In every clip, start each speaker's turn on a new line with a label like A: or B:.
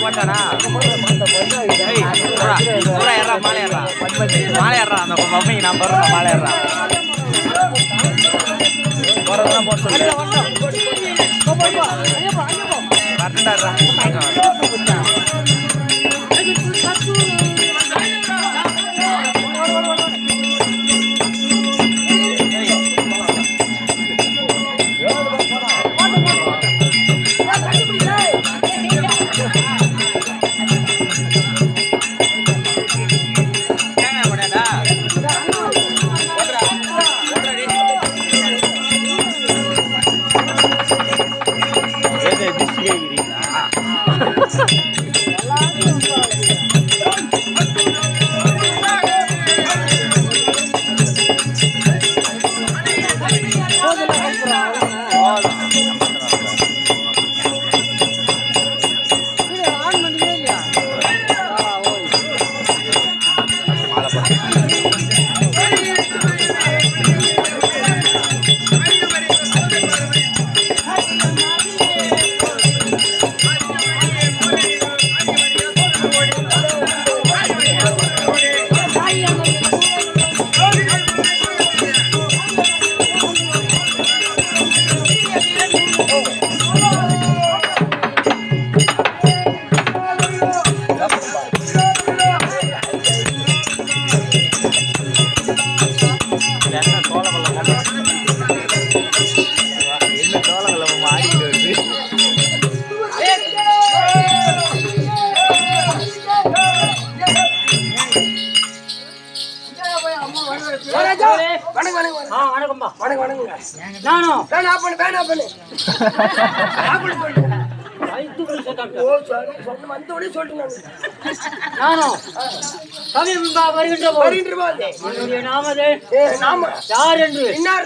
A: போட்டானா மாலையாடுறா அந்த மம்மி நான் போடுறேன் மாலையாடுறா போறதுதான் போட்டு வரண்டாடுறா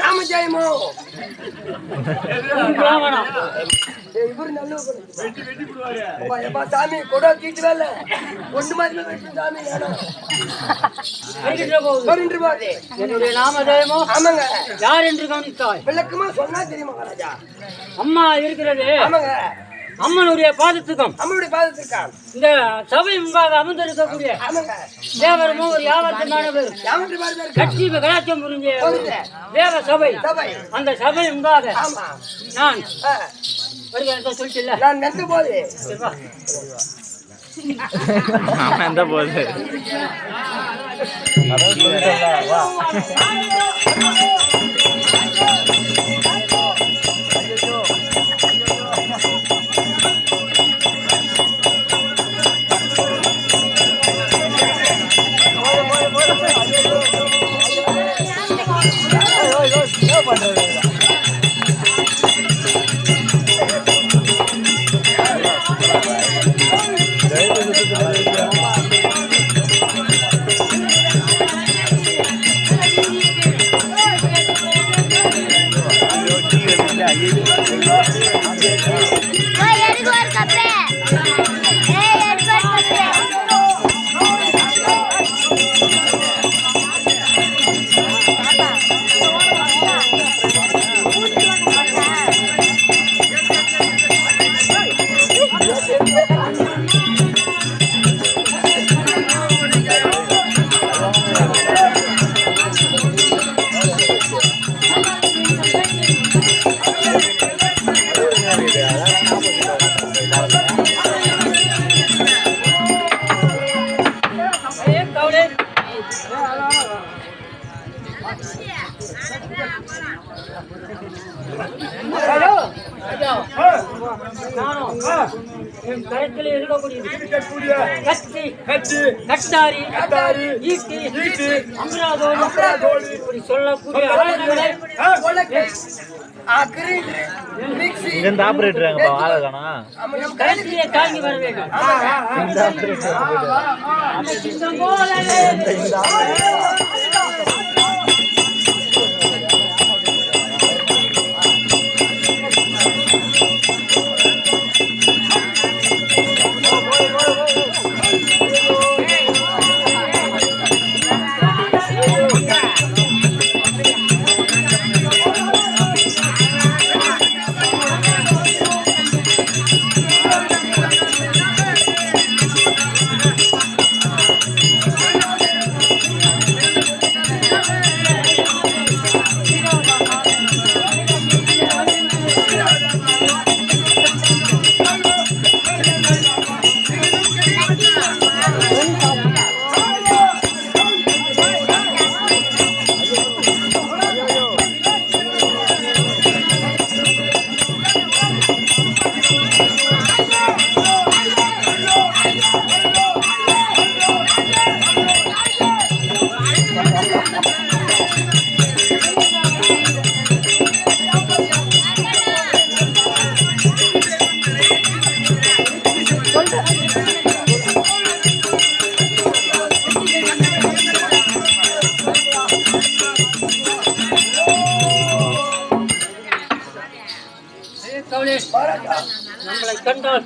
B: ராமஜெயமோ சாமி கொடா கீட்டு வேலை ஒன்று மாதிரி சாமி
C: என்னுடைய நாமதேயமோ
B: ஆமாங்க
C: யார் என்று கவனித்தாய்
B: விளக்கமா சொன்னா தெரியுமா மகாராஜா
C: அம்மா இருக்கிறது
B: ஆமாங்க
C: அம்மனுடைய பாதத்துக்கும்
B: அம்மனுடைய பாதத்துக்கான்
C: இந்த சபை முன்பாக அமர்ந்திருக்கக்கூடிய தேவரமும் ஒரு யாவத்தமானவர் கட்சி கலாச்சாரம் புரிஞ்ச தேவ சபை அந்த சபை முன்பாக நான் வருகிறேன் சொல்லிட்டு
B: நான் நெந்த போது
A: எந்த போது கருத்தில் இருக்கக்கூடிய கட்டாரி ஈட்டி அம்ராதோடு இப்படி சொல்லக்கூடிய கருத்திலே தாங்கி வர வேண்டும்.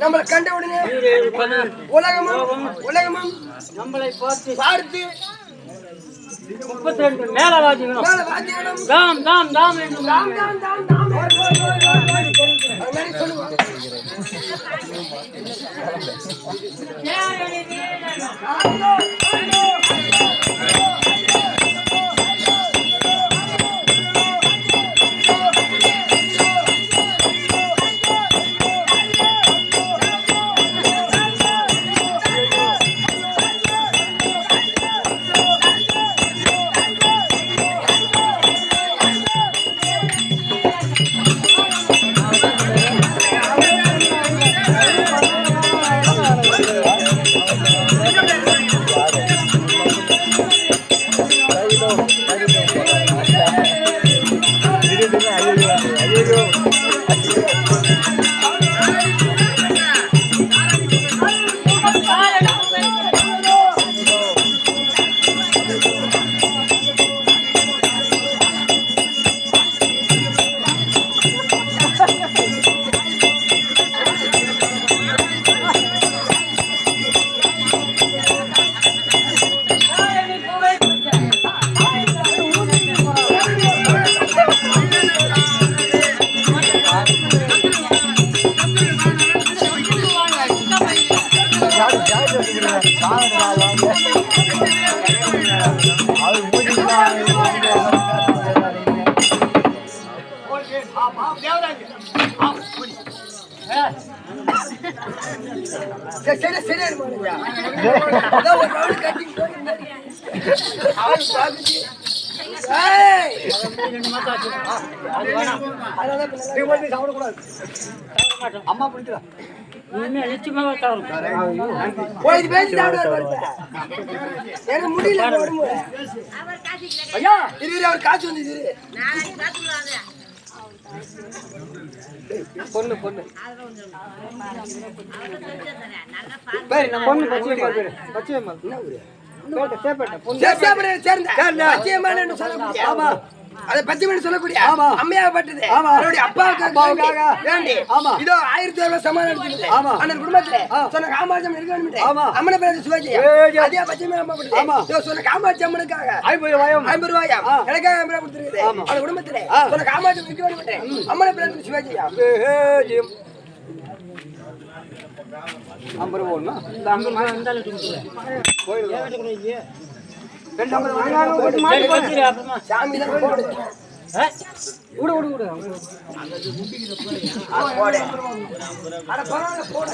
B: நம்மளை கண்ட உடனே உலகமும்
C: நம்மளை பார்த்து
B: பார்த்து
C: 32 மேலவாதிகளும் தாம் தாம் தாம் என்று
B: அம்மா பிடிக்கிறா
C: நிச்சயமாக தவறு
B: போய் பேசி முடியல ஐயா இரு அவர் காசு வந்து பொண்ணு பொண்ணு பொண்ணு அதை பத்தி மணி சொல்லக்கூடிய அம்மையாகப்பட்டது அவருடைய அப்பாவுக்காக வேண்டி இதோ 1000 சமாளம் எடுத்துக்கிட்டு அந்த குடும்பத்துல சொன்ன காமாட்சி இருக்க வேண்டும் அம்மனை பேர் சிவாஜி அதே பச்சை அம்மா சொன்ன காமாட்சி அம்மனுக்காக 50 ரூபாயா எனக்காக 50 ரூபாய் கொடுத்துருக்குது அந்த குடும்பத்துல சொன்ன காமாட்சி இருக்க வேண்டும் அம்மனை பேர் சிவாஜி 50 ரூபாய் ஒண்ணா இந்த 50 ரூபாய் இருந்தாலும் போயிடுது சாமி தான் போடு விடு விடு விடு அட பரவாயில்லை போடு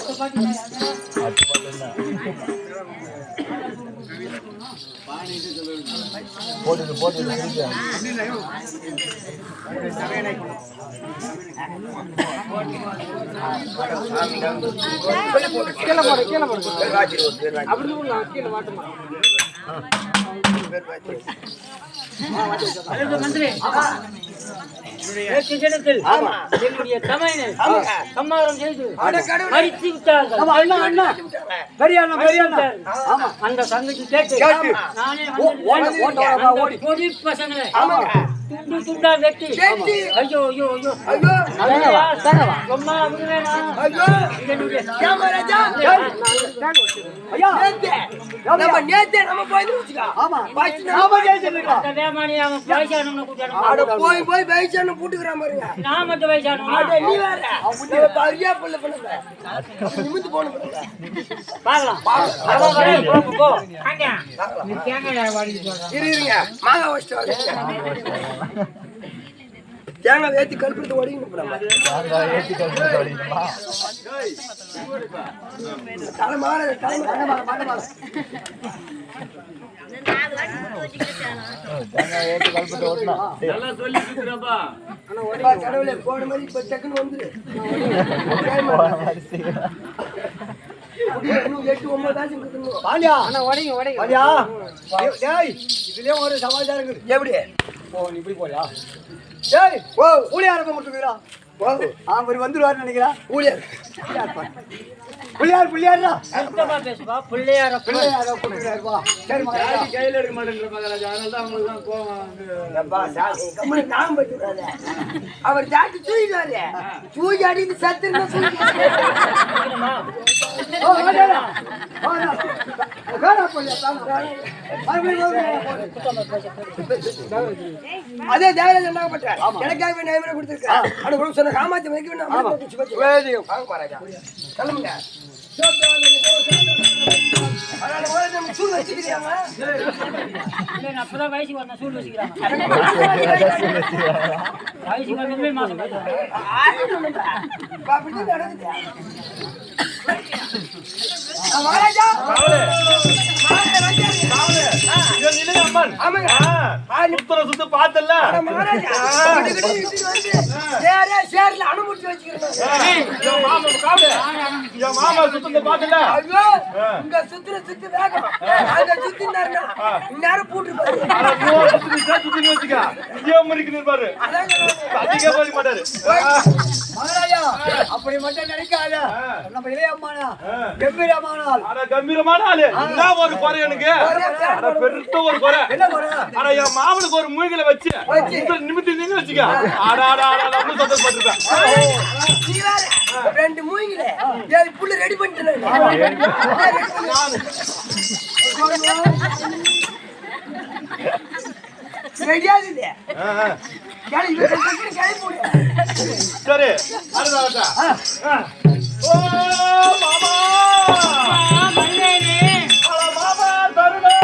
B: போடு கீழே போடு கீழே போடு அப்படி கீழே மாட்டோமா
C: மந்திரி என்னுடைய தமையனை சம்மாரம் செய்து மறித்து விட்டார்கள். அந்த சங்கத்தை கேட்டு நானே பொடி பசங்களை
A: துண்டு துண்டா வெட்டி
B: வெட்டி.
A: ஐயோ ஐயோ ஐயோ
B: ஐயோ
A: சும்மா விடுவேனா
B: ஐயோ ஏமா ராஜா
D: ஐயா
B: நம்ம நேத்தே நம்ம போயிட்டு வச்சுக்கா
D: ஆமா
B: பாய்ச்சி
D: நாம ஜெயிச்சிருக்கோம்.
A: அந்த வேமானி அவன் வயசானவனை கூட்டிட்டு
B: அட போய் வயசான பூட்டுக்குறான் பாருங்க
A: நான் மட்டும் வயசானவன்
B: அட நீ வேற அவன் பரியா புள்ள பண்ணுங்க நிமிந்து போன பண்ணுங்க
A: பார்க்கலாம் போ போ போ அங்க நீ தேங்காய் வாடி சொல்ற
B: இருங்க மாங்கா வச்சிட்டு வரேன் தேங்காய் ஏத்தி கல்புறது ஓடிங்க போறாங்க தலை மாற கடவுளே போன மாதிரி இப்ப டக்குன்னு வந்துரு இன்னும் 8-9 ஆச்சு இருக்கணும்.
D: பாண்டியா பாண்டியா டேய் இதுலயே ஒரு சமாச்சாரம் இருக்குது.
B: எப்படி
D: ஓ நீ இப்படி போறியா? டேய்
B: ஓ
D: ஊழிய ஆரம்ப முட்டுக்குறா.
B: ஓ
D: அவர் வந்துருவாருன்னு நினைக்கிறேன்.
B: ஊழியர்
D: புள்ளியாரா
A: சுத்தமா பேசுவா பிள்ளையார
D: பிள்ளையாரா கூப்பிடுறாருப்பா. சரி மகா
E: கையில எடுக்க மாட்டேங்கிற மகாராஜா, அதனால தான் உங்களுக்கு தான் கோவம் வந்து.
B: கம்மனு நான் பட்டுறாரு அவர் ஜாட்டி தூக்கிட்டாரு தூக்கி அடித்து சத்துருந்தா
D: ஓ வாடா வேணா போறியா தானா
B: அதே தேவையில்லை என்ன பண்றாரு எனக்காக நைவரை கொடுத்துருக்கேன் ஆனா கூட சொன்ன காமாத்தி வைக்க வாங்க பாராஜா கிளம்புங்க சூடு வச்சுக்கிறியாமா
A: அப்பதான் வயசுக்கு வந்த சூடு வச்சுக்கிறாங்க வயசுக்கு வந்ததுமே மாசம்
B: மகாராஜா
E: இவன் நிலை அம்மன். சுத்த பார்த்தல்ல.
B: சேர்ல அனுமதி வச்சுக்கிறேன்
E: என் மாமா காவலு. என் மாமா சுத்தத்தை பார்த்தல்ல.
B: ஐயோ இங்க சுத்து வேகம் அங்க சுத்தினாருன்னா இந்நேரம் போட்டுருப்பாரு
E: சுத்தி வச்சுக்க. ஏன் மறிக்கு நிற்பாரு. அதிக போய் மாட்டாரு.
D: மகாராஜா அப்படி மட்டும் நினைக்காத. நம்ம இளையம்மானா கம்பீரமானால்
E: ஆனா கம்பீரமான ஆளு. என்ன ஒரு குறை எனக்கு. ஆனா பெருத்த ஒரு குறை.
D: என்ன குறை?
E: ஆனா என் மாமனுக்கு ஒரு மூங்கில வச்சு நிமித்தி நின்று வச்சுக்க. ஆடா நம்ம சந்தோஷப்பட்டிருப்பேன்.
B: நீ வேற 2 மூங்கில புள்ள ரெடி பண்ணிட்டேன் ரெடியாது
E: சரி அடுத்த ஓ மாமா மாமா தருணா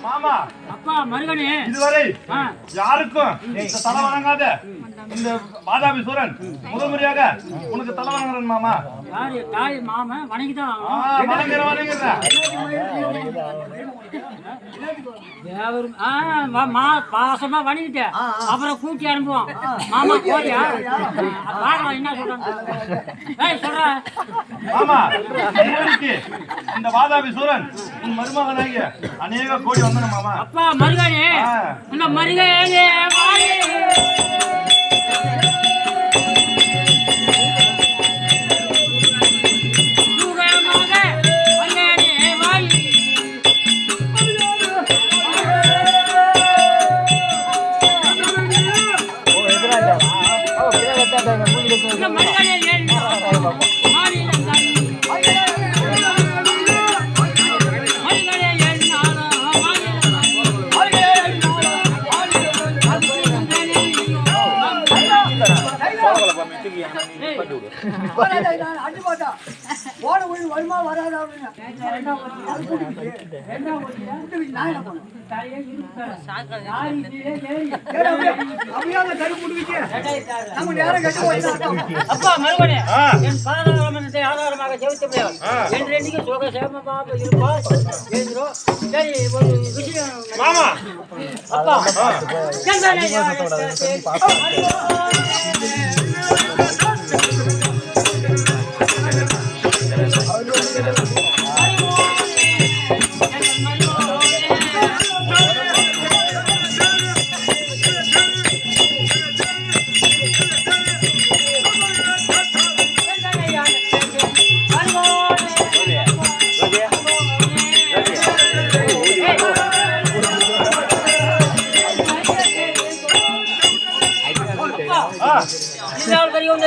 E: மாமா
A: அப்பா மருகனே
E: இதுவரை யாருக்கும் இந்த தலை வணங்காத இந்த வாதாபி சூரன் முதல்முறையாக உனக்கு தலை வணங்குறேன் மாமா.
A: யாரு தாய் மாமன் வணங்கிதான்
E: வணங்குற
A: பாசமா வணங்கிட்டேன் அப்புறம் கூட்டி அனுப்புவோம் மாமா போறியா பாக்கலாம் என்ன சொல்றாங்க சொல்ற
E: மாமா இதுவரைக்கு இந்த வாதாபி சூரன் உன் மருமகனாகிய அநேக கோடி வந்தன மாமா.
A: அப்பா மருகனே இந்த மருகனே வாயே
D: அடி போட்டா போன ஒண்ணு வருமா வராதா அப்படின்னு நான் என்ன பண்ணுவேன்
C: அப்பா மறுபடியும் என் பாதாளமன்றத்தை ஆதாரமாக ஜெபித்தபடியால் என்றென்றைக்கு சுக சேமமாக இருப்பார் என்றோ. சரி, ஒரு விஷயம்
E: மாமா
C: அப்பா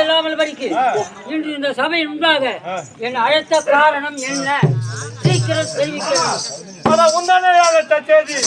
C: இல்லாமல் படிக்கு இன்று இந்த சபையின் முன்பாக என் அழைத்த காரணம் என்ன? சீக்கிரம் தெரிவிக்க வேண்டும்.
E: உண்டான செய்தி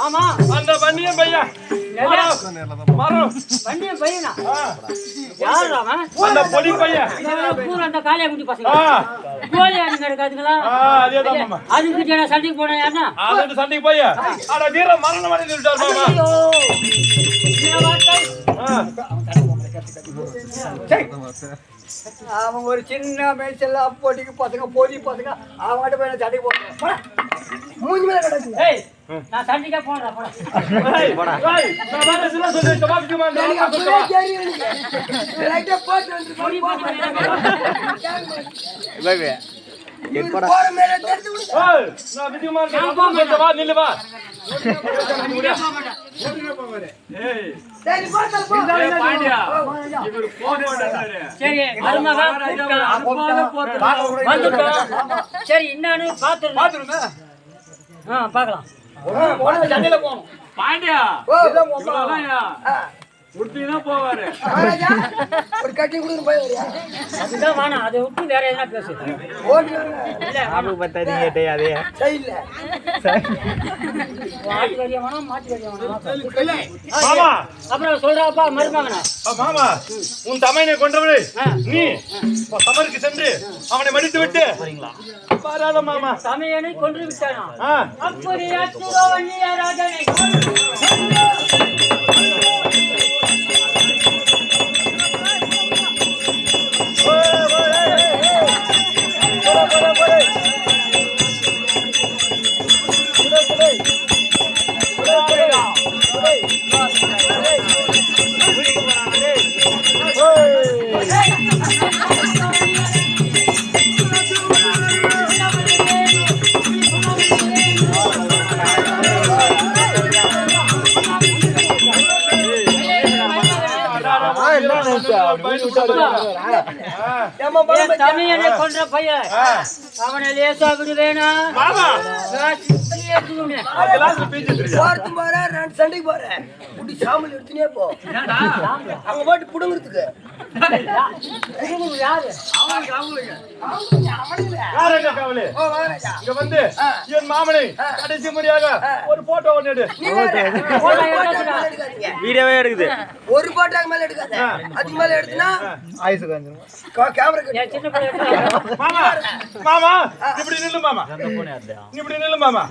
C: ஆமா
E: அந்த வன்னியன் பையன்
C: வண்டியன் பையனா? யாரு அவன்?
E: அந்த பொடி பையன்
C: பூரா அந்த காளியா குட்டி பசங்க கோழி அடி நடக்காதுங்களா? அதுக்கு சண்டைக்கு போனேன் யாருன்னா
E: அதுக்கு சண்டைக்கு போய் அட வீர மரணம் அடைந்து விட்டார் மாமா.
D: அவன் ஒரு சின்ன மேய்ச்சல் அப்போட்டிக்கு பசங்க போலி பசங்க அவன் போய் சண்டை போடுறான். மூஞ்சி மேல கிடக்கு.
C: ஏய், நான் சண்டைக்கே போறேன். போடா.
E: ஏய் நான் வேற சில சொல்லி சபாக்கு மாட்டேன்.
D: எனக்கு அப்படியே தெரியும். லைட்டா போட்டு வந்து போய்
B: பை
D: போற மேல தெரிஞ்சு விடு.
E: ஏய் நான் விதிமா இருக்கேன். வா நில்லு வா. ஏய்
D: சரி போடா போ.
E: பாண்டியா இவர் போன் பண்ணாரு.
C: சரி, மருமக வந்துட்டோம். சரி, என்னன்னு பாத்துருமே. பார்க்கலாம்.
D: சண்டையில போணும்.
E: பாண்டியா உடுத்தினா போவாரு.
D: ஒரு கட்டி கொடுத்து போய் வரியா?
C: அதுதான் வேணாம், அதை விட்டு வேற எதனா பேசு. இல்ல,
D: சரியில்ல.
C: மாட்டு வரியா வேணாம், மாட்டு வரியா வேணாம்.
E: மாமா
C: அப்புறம் சொல்றாப்பா மருமகனை.
E: மாமா உன் தமையனை கொன்றவளே நீ சமருக்கு சென்று அவனை மடித்து விட்டு பாராத மாமா.
C: சமையனை கொன்று விட்டானா? அப்படி ராஜனை தமையனை கொன்ற பையன் அவனை லேசா விடுவேனா?
D: சண்டைக்கு போறேன் சாமல் எடுத்துனே போ. அவங்க பாட்டு புடுங்கிறதுக்கு
C: யாரு?
E: இங்க வந்து என் மாமனை கடைசி முறையாக ஒரு போட்டோ ஒண்ணு எடு.
B: வீடியோவே எடுக்குது.
D: ஒரு போட்டோக்கு மேல எடுக்காத. அதுக்கு மேல எடுத்துனா கேமரா
C: சின்ன பிள்ளை
E: மாமா மாமா இப்படி நில்லு மாமா. இப்படி நில்லு மாமா.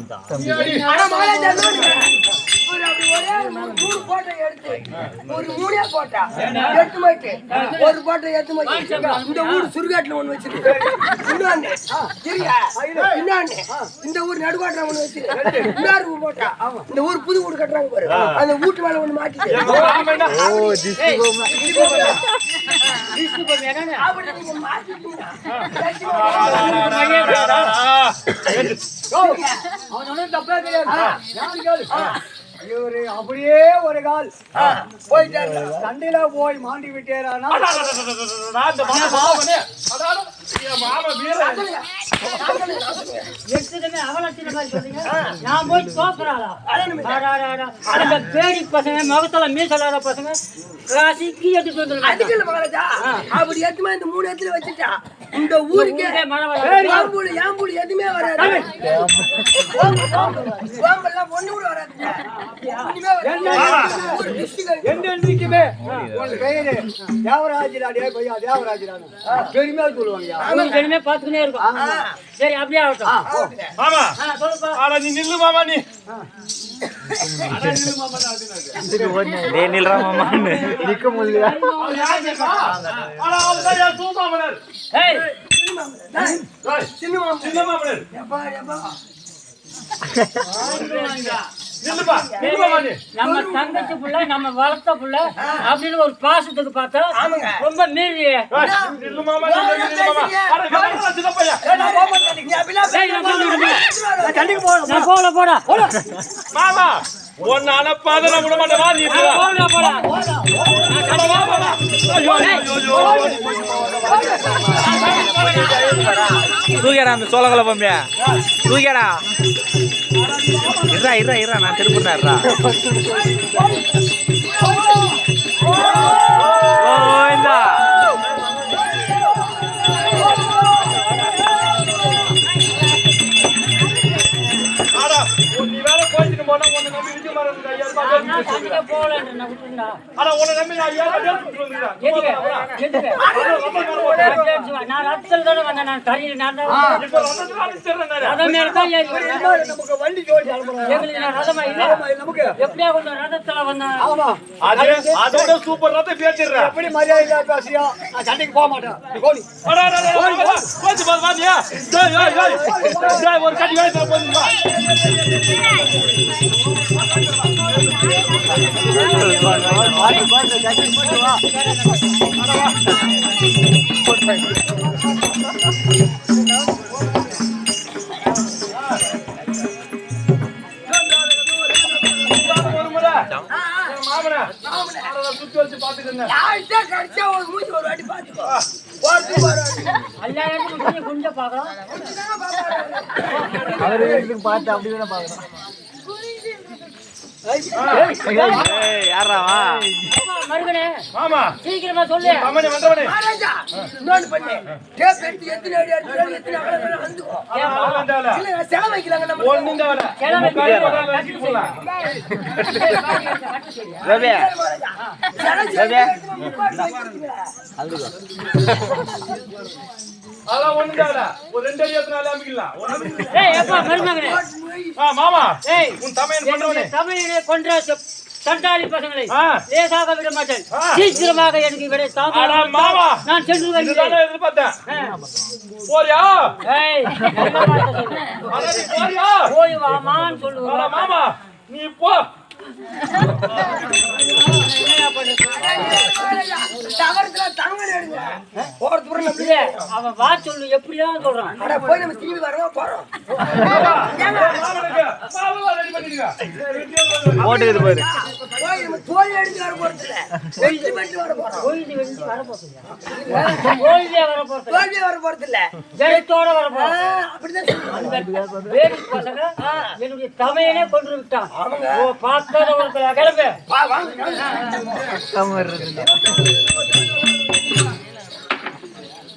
D: ஒரு மூணே போட்டா எட்டு மாட்டு ஒரு போட்டா எட்டு மாட்டு. இந்த ஊர் சுருகாட்டுல ஒண்ணு வச்சிருக்கு. இந்த ஊர் நடுவாட்டுல ஒண்ணு வச்சிருக்கு. இன்னொரு போட்டா இந்த ஊர் புது வீடு கட்டுறாங்க பாரு, அந்த வீட்டு மேல ஒண்ணு மாட்டிட்டு
A: அவன் ஒன்றும் தப்பே கிடையாது. இவரு அப்படியே ஒரு கால்
D: போயிட்டாரு.
A: சண்டையில போய் மாண்டி விட்டேரானா
E: இந்த மாமனே அதாவது என் மாமா வீரன்
C: எடுத்ததுமே அவலட்சண மாதிரி சொல்றீங்க. நான் போய் தோக்குறாளா? அந்த பேடி பசங்க முகத்துல மீசலாத பசங்க ராசிக்கு எடுத்துட்டு வந்துருக்காங்க.
D: அதுக்கு இல்ல மகாராஜா, அப்படி எதுவுமே இந்த 3 இடத்துல வச்சுட்டா இந்த ஊருக்கே
C: மழை வராது.
D: யாம்புலி எதுவுமே வராது. பாம்பெல்லாம் ஒண்ணு கூட வராதுங்க. ஒண்ணுமே வராது. ஊரு district
A: என்றைக்குமே உன் பெயரு தேவராஜிராடியே பையா தேவராஜிரானு பெருமையா சொல்லுவாங்க.
C: உங்களுக்கு இனிமே பார்த்துக்கிட்டே இருக்கும். சரி அப்படியே ஆகட்டும்.
E: மாமா
C: சொல்லுப்பா.
E: ஆனா நீ நில்லு மாமா நீ
A: நிக்க முடியல.
E: ஆனா அவர்தான் என் சூமாமனர்
C: ஏய்,
E: சின்ன மாமனர்
D: எப்பா, எப்பா.
E: நில்லுப்பா நில்லு மாமா நீ
C: நம்ம தங்கச்சி புள்ள நம்ம வளர்த்த புள்ள அப்படின்னு ஒரு பாசத்துக்கு பார்த்தா ரொம்ப மீறி
E: நில்லு மாமா நில்லு மாமா அட வேற சின்ன பையன்
D: நீ அப்படிலாம்
C: நான் போல போடா
E: மாமா ஒன்னு அனுப்பாத நான் விட மாட்டேன் வா நீ
C: போடா போடா
F: தூக்கிடா அந்த சோளகலை பொம்மையா தூக்கிடா இருறா நான் திருப்பிடுறா ஓய்ந்தா
E: ஆடா நீ வேற போயிட்டு போனா உன்னை நம்பி விஜய் மாறன் ஐயா
C: தண்ணிக்கே போகலன்னு நான் விட்டுருந்தா
E: ஆனா உன்னை நம்பி நான் ஐயா சொல்லுங்க
C: எதுக்கு நான் ரத்தத்தில் தானே வந்தேன். நான் தண்ணியில் நான் தான்
E: இப்போ ரத்தத்துல அடிச்சிடுறேன்
C: ரதம் மேல தான் ஏறி வந்தேன்.
A: நமக்கு வண்டி ஜோடி அனுப்புறாங்க.
C: எங்களுக்கு நான் ரதமா இல்லை.
A: நமக்கு
C: எப்படியா கொஞ்சம் ரதத்துல வந்தேன்.
A: ஆமா
E: அதோட சூப்பர் ரத்த பேச்சிடுறேன்
A: எப்படி மரியாதை பேசியா நான் சண்டைக்கு போக மாட்டேன். நீ கோடி
E: போச்சு பாரு வாதியா ஒரு கட்டி வேலை போதுமா சுத்தி வச்சு பாத்துக்கங்க
D: யார்கிட்ட கிடைச்சா ஒரு மூஞ்சி ஒரு வாட்டி பார்த்துக்கோ. போறதுக்கு போறாரு.
C: எல்லா இடத்துக்கும் கொஞ்சம் குஞ்ச பார்க்கலாம்.
F: யாராவா
C: மருகனே
E: ஆமா
C: சீக்கிரமா சொல்லு.
E: மாமனே வந்தவனே
D: மகாராஜா, இன்னொன்னு பண்ணு. டேப் எடுத்து எத்தனை அடி அடிச்சாலும் எத்தனை அகலம் வந்துக்கோ. இல்ல, நான் செலவு வைக்கலாங்க நம்ம.
E: ஒண்ணும் தேவையில்ல
C: கிளம்பி
E: போலாம்
F: ரவி
E: அதெல்லாம் ஒண்ணும் தேவையில்ல ஒரு 2 அடி எத்தனால அமைக்கலாம்
C: ஏய் எப்பா மருமகனே
E: மாமா
C: ஏய்
E: உன் தமையன் பண்றவனே
C: தமிழனை கொன்ற சண்டாளி பசங்களை
E: ஆ.
C: லேசாக விட மாட்டேன்.
E: ஆ.
C: சீக்கிரமாக எனக்கு விட
E: அட மாமா
C: நான் சென்று
E: இதுதானே
C: வருகிறேன்.
E: எதிர்பார்த்தேன் போறியா
C: ஏய் நல்ல வார்த்தை சொல்லு.
E: அட நீ போறியா
C: போய் வாமான்னு
E: அட
C: சொல்லுவாங்க.
E: மாமா நீ போ
C: என்னையா பண்ணுறது?
D: தவறுதலா தங்கம் எடுங்க. போறது பூரா நம்ம
C: இல்ல, அவன் வா சொல்லு எப்படிதான் சொல்றான்.
D: அட போய் நம்ம திரும்பி வரோம் போறோம்.
E: மாமனுக்கு மாமா ரெடி பண்ணிடுங்க
F: போட்டுக்குது பாரு
D: போய் நம்ம தோல் எடுத்து வர போறது இல்ல. வெட்டி வெட்டி வர போறோம்.
C: கோயிலுக்கு வந்து வரப்போகுது. கோயிலே வரப்போகுது.
D: தோல்வியே வர போறது இல்ல.
C: ஜெயத்தோட வரப்போகுது.
D: அப்படிதான் சொல்லுவாங்க.
C: வேடி பசங்க என்னுடைய தமையனே கொன்று விட்டான். ஓ பார்க்காத ஒருத்தர் கிளம்பு.
D: வா வாங்க.